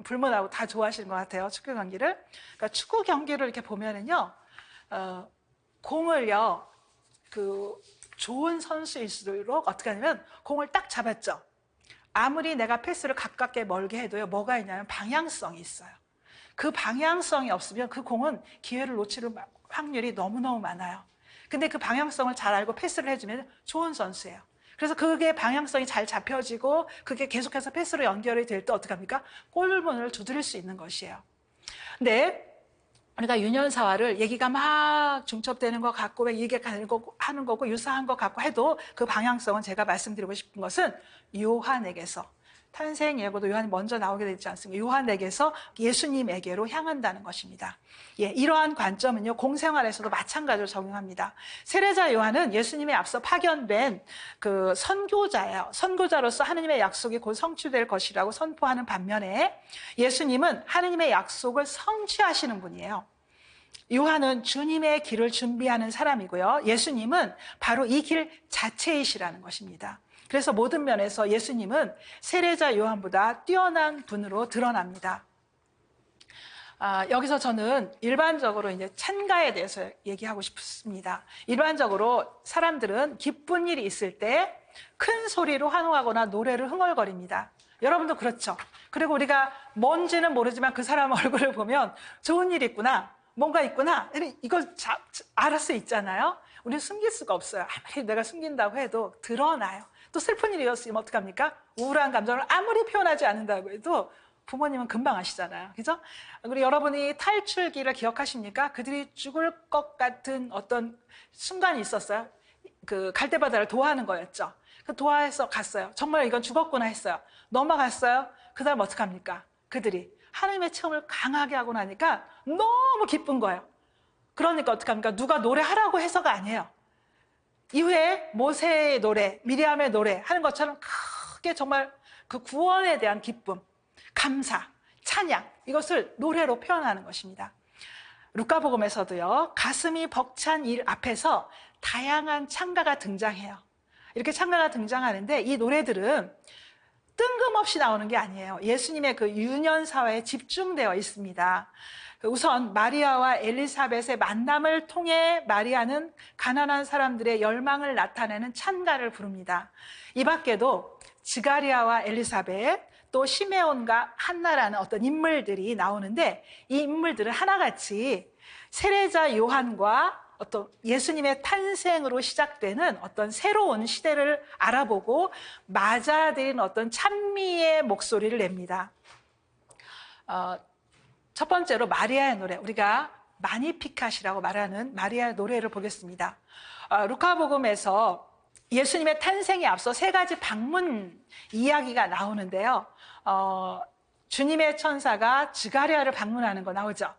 불문하고 다 좋아하시는 것 같아요. 축구 경기를. 그러니까 축구 경기를 이렇게 보면은요, 공을요, 좋은 선수일수록 어떻게 하냐면 공을 딱 잡았죠. 아무리 내가 패스를 가깝게 멀게 해도요, 뭐가 있냐면 방향성이 있어요. 그 방향성이 없으면 그 공은 기회를 놓칠 확률이 너무너무 많아요. 근데 그 방향성을 잘 알고 패스를 해주면 좋은 선수예요. 그래서 그게 방향성이 잘 잡혀지고 그게 계속해서 패스로 연결이 될 때 어떻게 합니까? 골문을 두드릴 수 있는 것이에요. 근데 우리가 유년사화를 얘기가 막 중첩되는 것 같고 왜 이게 하는 거고 유사한 것 같고 해도 그 방향성은 제가 말씀드리고 싶은 것은 요한에게서 탄생 예고도 요한이 먼저 나오게 되지 않습니까? 요한에게서 예수님에게로 향한다는 것입니다. 예, 이러한 관점은요, 공생활에서도 마찬가지로 적용합니다. 세례자 요한은 예수님에 앞서 파견된 그 선교자예요. 선교자로서 하느님의 약속이 곧 성취될 것이라고 선포하는 반면에 예수님은 하느님의 약속을 성취하시는 분이에요. 요한은 주님의 길을 준비하는 사람이고요. 예수님은 바로 이 길 자체이시라는 것입니다. 그래서 모든 면에서 예수님은 세례자 요한보다 뛰어난 분으로 드러납니다. 여기서 저는 일반적으로 이제 찬가에 대해서 얘기하고 싶습니다. 일반적으로 사람들은 기쁜 일이 있을 때 큰 소리로 환호하거나 노래를 흥얼거립니다. 여러분도 그렇죠? 그리고 우리가 뭔지는 모르지만 그 사람 얼굴을 보면 좋은 일이 있구나, 뭔가 있구나, 이걸 알을 수 있잖아요. 우리는 숨길 수가 없어요. 아무리 내가 숨긴다고 해도 드러나요. 또 슬픈 일이 있으면 어떡합니까? 우울한 감정을 아무리 표현하지 않는다고 해도 부모님은 금방 아시잖아요. 그죠? 그리고 여러분이 탈출기를 기억하십니까? 그들이 죽을 것 같은 어떤 순간이 있었어요. 그 갈대바다를 도하는 거였죠. 그 도하에서 갔어요. 정말 이건 죽었구나 했어요. 넘어갔어요. 그 다음 어떡합니까? 그들이 하나님의 체험을 강하게 하고 나니까 너무 기쁜 거예요. 그러니까 어떡합니까? 누가 노래하라고 해서가 아니에요. 이후에 모세의 노래, 미리암의 노래 하는 것처럼 크게 정말 그 구원에 대한 기쁨, 감사, 찬양, 이것을 노래로 표현하는 것입니다. 루카복음에서도요, 가슴이 벅찬 일 앞에서 다양한 찬가가 등장해요. 이렇게 찬가가 등장하는데 이 노래들은 뜬금없이 나오는 게 아니에요. 예수님의 그 유년사화에 집중되어 있습니다. 우선 마리아와 엘리사벳의 만남을 통해 마리아는 가난한 사람들의 열망을 나타내는 찬가를 부릅니다. 이 밖에도 지가리아와 엘리사벳, 또 시메온과 한나라는 어떤 인물들이 나오는데 이 인물들은 하나같이 세례자 요한과 어떤 예수님의 탄생으로 시작되는 어떤 새로운 시대를 알아보고 맞아들인 어떤 찬미의 목소리를 냅니다. 첫 번째로 마리아의 노래, 우리가 마니피캇이라고 말하는 마리아의 노래를 보겠습니다. 루카복음에서 예수님의 탄생에 앞서 세 가지 방문 이야기가 나오는데요. 주님의 천사가 지가리아를 방문하는 거 나오죠.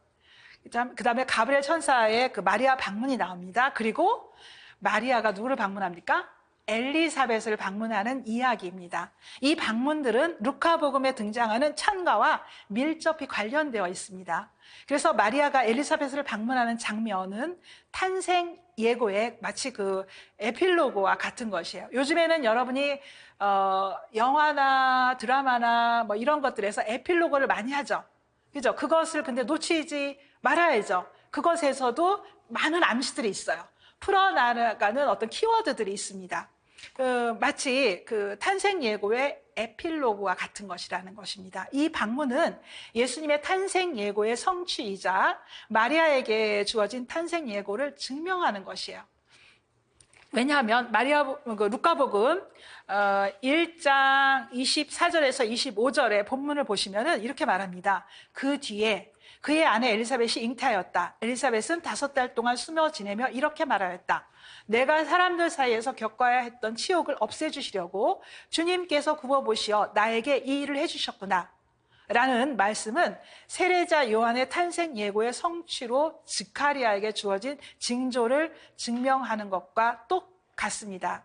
그 다음에 가브리엘 천사의 그 마리아 방문이 나옵니다. 그리고 마리아가 누구를 방문합니까? 엘리사벳을 방문하는 이야기입니다. 이 방문들은 루카복음에 등장하는 찬가와 밀접히 관련되어 있습니다. 그래서 마리아가 엘리사벳을 방문하는 장면은 탄생 예고의 마치 그 에필로그와 같은 것이에요. 요즘에는 여러분이 영화나 드라마나 뭐 이런 것들에서 에필로그를 많이 하죠. 그죠? 그것을 근데 놓치지 말아야죠. 그것에서도 많은 암시들이 있어요. 풀어나가는 어떤 키워드들이 있습니다. 마치 그 탄생 예고의 에필로그와 같은 것이라는 것입니다. 이 방문은 예수님의 탄생 예고의 성취이자 마리아에게 주어진 탄생 예고를 증명하는 것이에요. 왜냐하면 루카복음 1장 24절에서 25절의 본문을 보시면 이렇게 말합니다. 그 뒤에 그의 아내 엘리사벳이 잉태하였다. 엘리사벳은 5달 동안 숨어 지내며 이렇게 말하였다. 내가 사람들 사이에서 겪어야 했던 치욕을 없애주시려고 주님께서 굽어보시어 나에게 이 일을 해주셨구나. 라는 말씀은 세례자 요한의 탄생 예고의 성취로 지카리아에게 주어진 징조를 증명하는 것과 똑같습니다.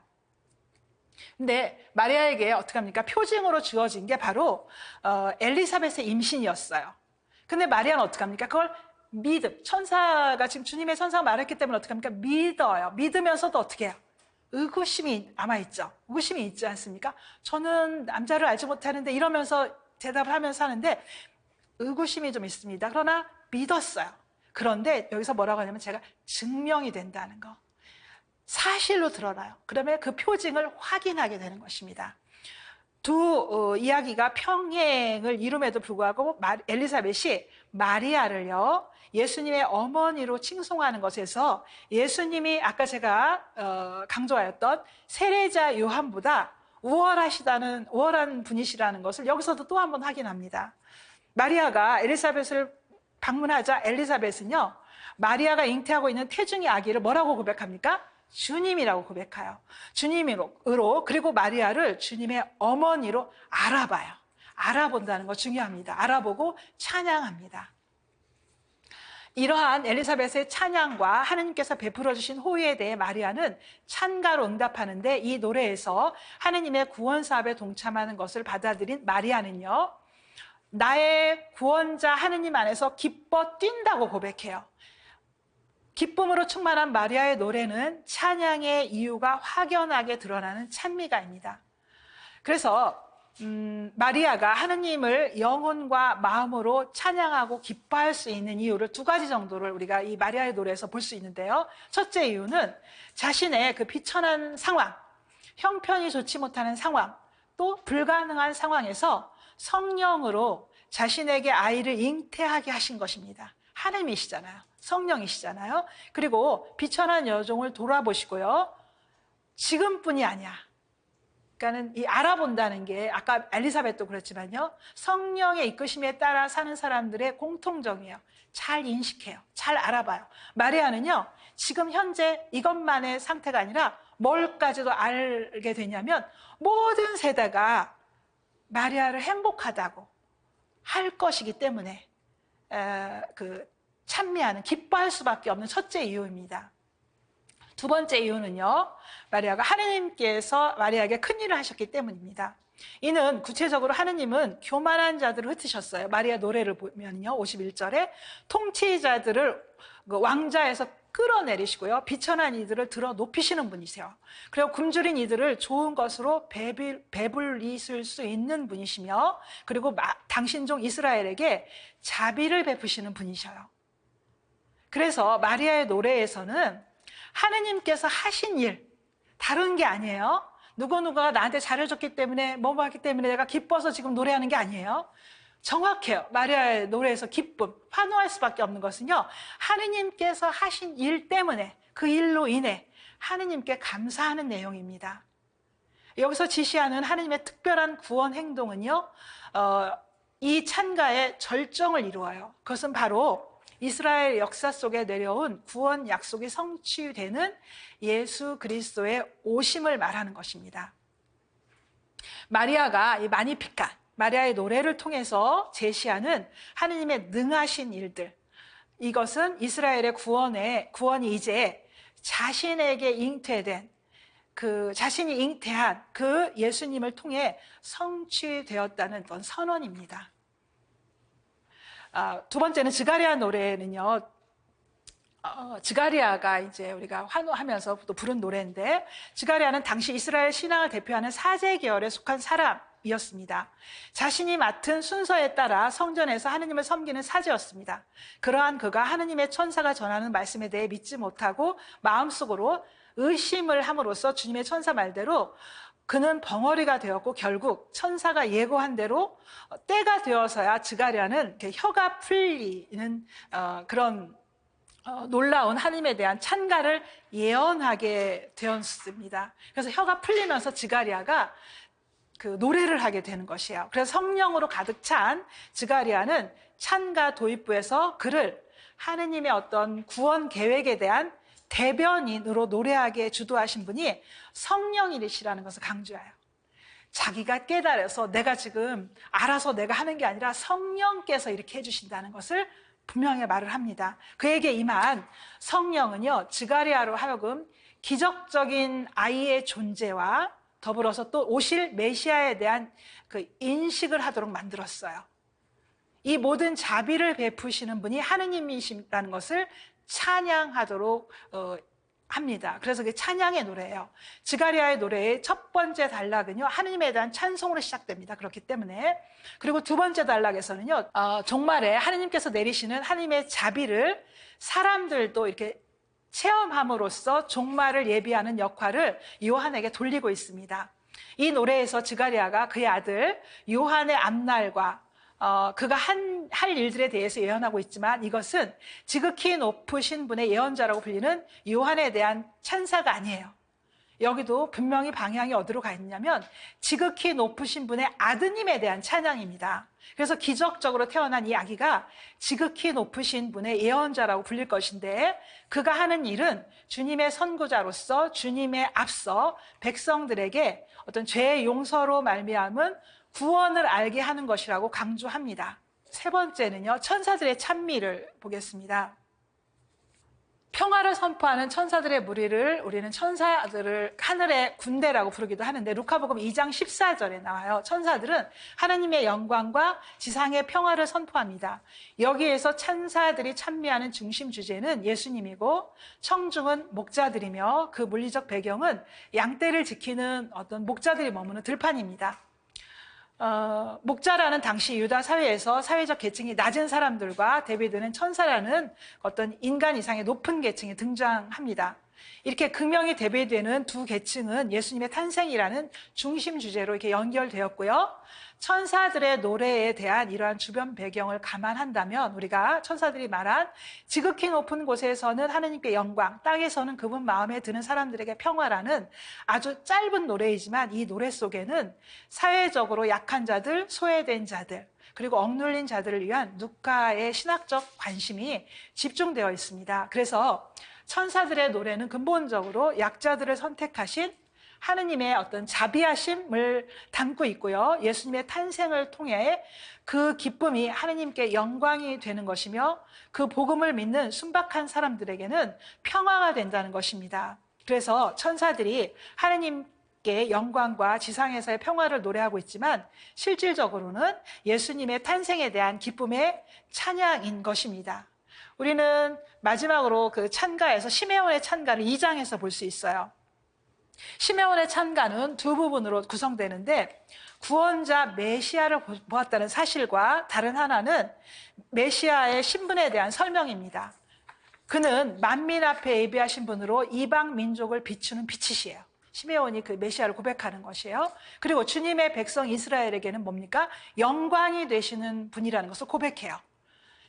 근데 마리아에게 어떻게 합니까? 표징으로 주어진 게 바로 엘리사벳의 임신이었어요. 근데 마리아는 어떻게 합니까? 그걸 천사가 지금 주님의 천사가 말했기 때문에 어떻게 합니까? 믿어요. 믿으면서도 어떻게 해요? 의구심이 남아있죠. 의구심이 있지 않습니까? 저는 남자를 알지 못하는데 이러면서 대답을 하면서 하는데 의구심이 좀 있습니다. 그러나 믿었어요. 그런데 여기서 뭐라고 하냐면 제가 증명이 된다는 거. 사실로 드러나요. 그러면 그 표징을 확인하게 되는 것입니다. 두 이야기가 평행을 이룸에도 불구하고 엘리사벳이 마리아를요, 예수님의 어머니로 칭송하는 것에서 예수님이 아까 제가 강조하였던 세례자 요한보다 우월한 분이시라는 것을 여기서도 또 한 번 확인합니다. 마리아가 엘리사벳을 방문하자 엘리사벳은요, 마리아가 잉태하고 있는 태중의 아기를 뭐라고 고백합니까? 주님이라고 고백해요. 주님으로, 그리고 마리아를 주님의 어머니로 알아봐요. 알아본다는 거 중요합니다. 알아보고 찬양합니다. 이러한 엘리사벳의 찬양과 하느님께서 베풀어 주신 호의에 대해 마리아는 찬가로 응답하는데, 이 노래에서 하느님의 구원 사업에 동참하는 것을 받아들인 마리아는요, 나의 구원자 하느님 안에서 기뻐 뛴다고 고백해요. 기쁨으로 충만한 마리아의 노래는 찬양의 이유가 확연하게 드러나는 찬미가입니다. 그래서 마리아가 하느님을 영혼과 마음으로 찬양하고 기뻐할 수 있는 이유를 두 가지 정도를 우리가 이 마리아의 노래에서 볼 수 있는데요. 첫째 이유는 자신의 그 비천한 상황, 형편이 좋지 못하는 상황, 또 불가능한 상황에서 성령으로 자신에게 아이를 잉태하게 하신 것입니다. 하느님이시잖아요. 성령이시잖아요. 그리고 비천한 여종을 돌아보시고요, 지금뿐이 아니야. 그러니까는 이 알아본다는 게 아까 엘리사벳도 그렇지만요, 성령의 이끄심에 따라 사는 사람들의 공통점이에요. 잘 인식해요. 잘 알아봐요. 마리아는요, 지금 현재 이것만의 상태가 아니라 뭘까지도 알게 되냐면, 모든 세대가 마리아를 행복하다고 할 것이기 때문에 찬미하는, 기뻐할 수밖에 없는 첫째 이유입니다. 두 번째 이유는요, 마리아가 하느님께서 마리아에게 큰 일을 하셨기 때문입니다. 이는 구체적으로 하느님은 교만한 자들을 흩으셨어요. 마리아 노래를 보면요, 51절에 통치자들을 왕자에서 끌어내리시고요, 비천한 이들을 들어 높이시는 분이세요. 그리고 굶주린 이들을 좋은 것으로 배불리실 수 있는 분이시며, 그리고 당신 종 이스라엘에게 자비를 베푸시는 분이셔요. 그래서 마리아의 노래에서는 하느님께서 하신 일, 다른 게 아니에요. 누구누가 나한테 잘해줬기 때문에, 뭐뭐 하기 때문에 내가 기뻐서 지금 노래하는 게 아니에요. 정확해요. 마리아의 노래에서 기쁨, 환호할 수밖에 없는 것은요, 하느님께서 하신 일 때문에, 그 일로 인해 하느님께 감사하는 내용입니다. 여기서 지시하는 하느님의 특별한 구원 행동은요, 이 찬가의 절정을 이루어요. 그것은 바로 이스라엘 역사 속에 내려온 구원 약속이 성취되는 예수 그리스도의 오심을 말하는 것입니다. 마리아가 이 마니피칸, 마리아의 노래를 통해서 제시하는 하느님의 능하신 일들, 이것은 이스라엘의 구원이 이제 자신에게 잉태된, 자신이 잉태한 그 예수님을 통해 성취되었다는 그런 선언입니다. 두 번째는 스가랴 노래는요, 스가랴가 이제 우리가 환호하면서 또 부른 노래인데, 스가랴는 당시 이스라엘 신앙을 대표하는 사제 계열에 속한 사람이었습니다. 자신이 맡은 순서에 따라 성전에서 하느님을 섬기는 사제였습니다. 그러한 그가 하느님의 천사가 전하는 말씀에 대해 믿지 못하고 마음속으로 의심을 함으로써 주님의 천사 말대로 그는 벙어리가 되었고, 결국 천사가 예고한 대로 때가 되어서야 스가랴는 혀가 풀리는 그런 놀라운 하나님에 대한 찬가를 예언하게 되었습니다. 그래서 혀가 풀리면서 스가랴가 노래를 하게 되는 것이에요. 그래서 성령으로 가득 찬 스가랴는 찬가 도입부에서 그를 하느님의 어떤 구원 계획에 대한 대변인으로 노래하게 주도하신 분이 성령이시라는 것을 강조해요. 자기가 깨달아서 내가 지금 알아서 내가 하는 게 아니라 성령께서 이렇게 해주신다는 것을 분명히 말을 합니다. 그에게 임한 성령은요, 스가랴로 하여금 기적적인 아이의 존재와 더불어서 또 오실 메시아에 대한 그 인식을 하도록 만들었어요. 이 모든 자비를 베푸시는 분이 하느님이시라는 것을 찬양하도록 합니다. 그래서 그게 찬양의 노래예요. 스가랴의 노래의 첫 번째 단락은요, 하느님에 대한 찬송으로 시작됩니다. 그렇기 때문에. 그리고 두 번째 단락에서는요, 종말에 하느님께서 내리시는 하느님의 자비를 사람들도 이렇게 체험함으로써 종말을 예비하는 역할을 요한에게 돌리고 있습니다. 이 노래에서 스가랴가 그의 아들 요한의 앞날과 그가 할 일들에 대해서 예언하고 있지만, 이것은 지극히 높으신 분의 예언자라고 불리는 요한에 대한 찬사가 아니에요. 여기도 분명히 방향이 어디로 가 있냐면 지극히 높으신 분의 아드님에 대한 찬양입니다. 그래서 기적적으로 태어난 이 아기가 지극히 높으신 분의 예언자라고 불릴 것인데, 그가 하는 일은 주님의 선구자로서 주님의 앞서 백성들에게 어떤 죄의 용서로 말미암은 구원을 알게 하는 것이라고 강조합니다. 세 번째는요, 천사들의 찬미를 보겠습니다. 평화를 선포하는 천사들의 무리를 우리는 천사들을 하늘의 군대라고 부르기도 하는데, 루카복음 2장 14절에 나와요. 천사들은 하나님의 영광과 지상의 평화를 선포합니다. 여기에서 천사들이 찬미하는 중심 주제는 예수님이고, 청중은 목자들이며 그 물리적 배경은 양떼를 지키는 어떤 목자들이 머무는 들판입니다. 목자라는 당시 유다 사회에서 사회적 계층이 낮은 사람들과 대비되는 천사라는 어떤 인간 이상의 높은 계층이 등장합니다. 이렇게 극명히 대비되는 두 계층은 예수님의 탄생이라는 중심 주제로 이렇게 연결되었고요. 천사들의 노래에 대한 이러한 주변 배경을 감안한다면 우리가 천사들이 말한 지극히 높은 곳에서는 하느님께 영광, 땅에서는 그분 마음에 드는 사람들에게 평화라는 아주 짧은 노래이지만, 이 노래 속에는 사회적으로 약한 자들, 소외된 자들, 그리고 억눌린 자들을 위한 누가의 신학적 관심이 집중되어 있습니다. 그래서 천사들의 노래는 근본적으로 약자들을 선택하신 하느님의 어떤 자비하심을 담고 있고요. 예수님의 탄생을 통해 그 기쁨이 하느님께 영광이 되는 것이며, 그 복음을 믿는 순박한 사람들에게는 평화가 된다는 것입니다. 그래서 천사들이 하느님께 영광과 지상에서의 평화를 노래하고 있지만, 실질적으로는 예수님의 탄생에 대한 기쁨의 찬양인 것입니다. 우리는 마지막으로 그 찬가에서 시메온의 찬가를 2장에서 볼 수 있어요. 시메온의 찬가는 두 부분으로 구성되는데, 구원자 메시아를 보았다는 사실과 다른 하나는 메시아의 신분에 대한 설명입니다. 그는 만민 앞에 예비하신 분으로 이방 민족을 비추는 빛이시에요. 시메온이 그 메시아를 고백하는 것이에요. 그리고 주님의 백성 이스라엘에게는 뭡니까? 영광이 되시는 분이라는 것을 고백해요.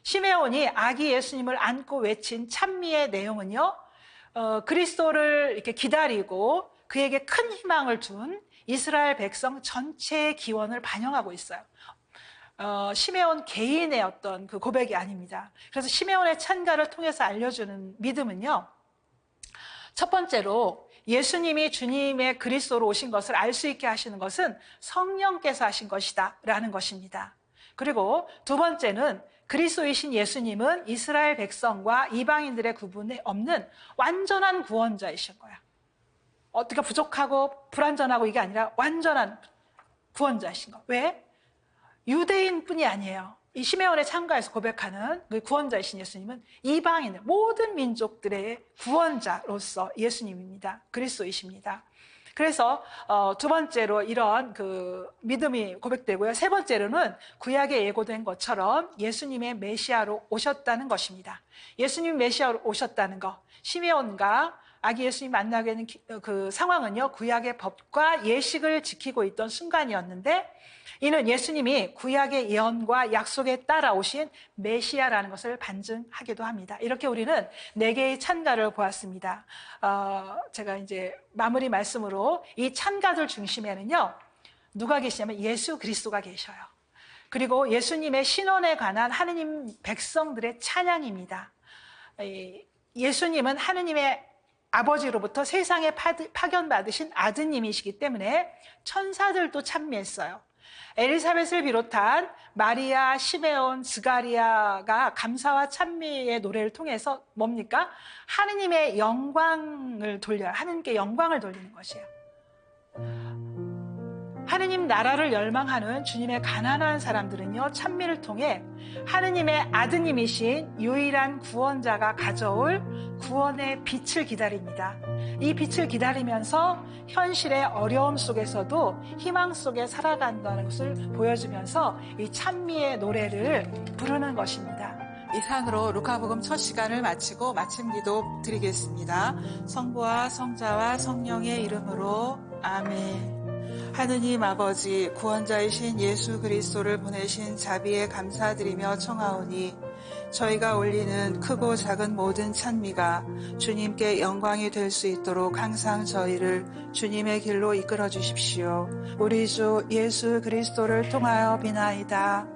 시메온이 아기 예수님을 안고 외친 찬미의 내용은요, 그리스도를 이렇게 기다리고 그에게 큰 희망을 둔 이스라엘 백성 전체의 기원을 반영하고 있어요. 시메온 개인의 어떤 그 고백이 아닙니다. 그래서 시메온의 찬가를 통해서 알려주는 믿음은요, 첫 번째로 예수님이 주님의 그리스도로 오신 것을 알 수 있게 하시는 것은 성령께서 하신 것이다 라는 것입니다. 그리고 두 번째는 그리스도이신 예수님은 이스라엘 백성과 이방인들의 구분이 없는 완전한 구원자이신 거야. 어떻게 부족하고 불완전하고 이게 아니라 완전한 구원자이신 거. 왜? 유대인뿐이 아니에요. 이 시메온의 찬가에서 고백하는 그 구원자이신 예수님은 이방인들, 모든 민족들의 구원자로서 예수님입니다. 그리스도이십니다. 그래서 두 번째로 이런 그 믿음이 고백되고요. 세 번째로는 구약에 예고된 것처럼 예수님의 메시아로 오셨다는 것입니다. 예수님 메시아로 오셨다는 것. 시메온과 아기 예수님 만나게 되는 그 상황은요, 구약의 법과 예식을 지키고 있던 순간이었는데, 이는 예수님이 구약의 예언과 약속에 따라 오신 메시아라는 것을 반증하기도 합니다. 이렇게 우리는 4개의 찬가를 보았습니다. 제가 이제 마무리 말씀으로 이 찬가들 중심에는요, 누가 계시냐면 예수 그리스도가 계셔요. 그리고 예수님의 신원에 관한 하느님 백성들의 찬양입니다. 예수님은 하느님의 아버지로부터 세상에 파견받으신 아드님이시기 때문에 천사들도 찬미했어요. 엘리사벳을 비롯한 마리아, 시메온, 스가리아가 감사와 찬미의 노래를 통해서 뭡니까? 하느님의 영광을 돌려요. 하느님께 영광을 돌리는 것이에요. 하느님 나라를 열망하는 주님의 가난한 사람들은요, 찬미를 통해 하느님의 아드님이신 유일한 구원자가 가져올 구원의 빛을 기다립니다. 이 빛을 기다리면서 현실의 어려움 속에서도 희망 속에 살아간다는 것을 보여주면서 이 찬미의 노래를 부르는 것입니다. 이상으로 루카복음 첫 시간을 마치고 마침 기도 드리겠습니다. 성부와 성자와 성령의 이름으로 아멘. 하느님 아버지, 구원자이신 예수 그리스도를 보내신 자비에 감사드리며 청하오니 저희가 올리는 크고 작은 모든 찬미가 주님께 영광이 될 수 있도록 항상 저희를 주님의 길로 이끌어 주십시오. 우리 주 예수 그리스도를 통하여 비나이다.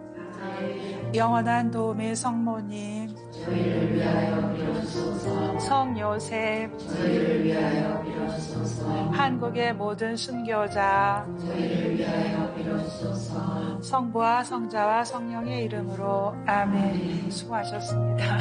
영원한 도움의 성모님, 저희를 위하여 빌어주소서. 성요셉, 저희를 위하여 빌어주소서. 한국의 모든 순교자, 저희를 위하여 빌어주소서. 성부와 성자와 성령의 이름으로 아멘. 수고하셨습니다.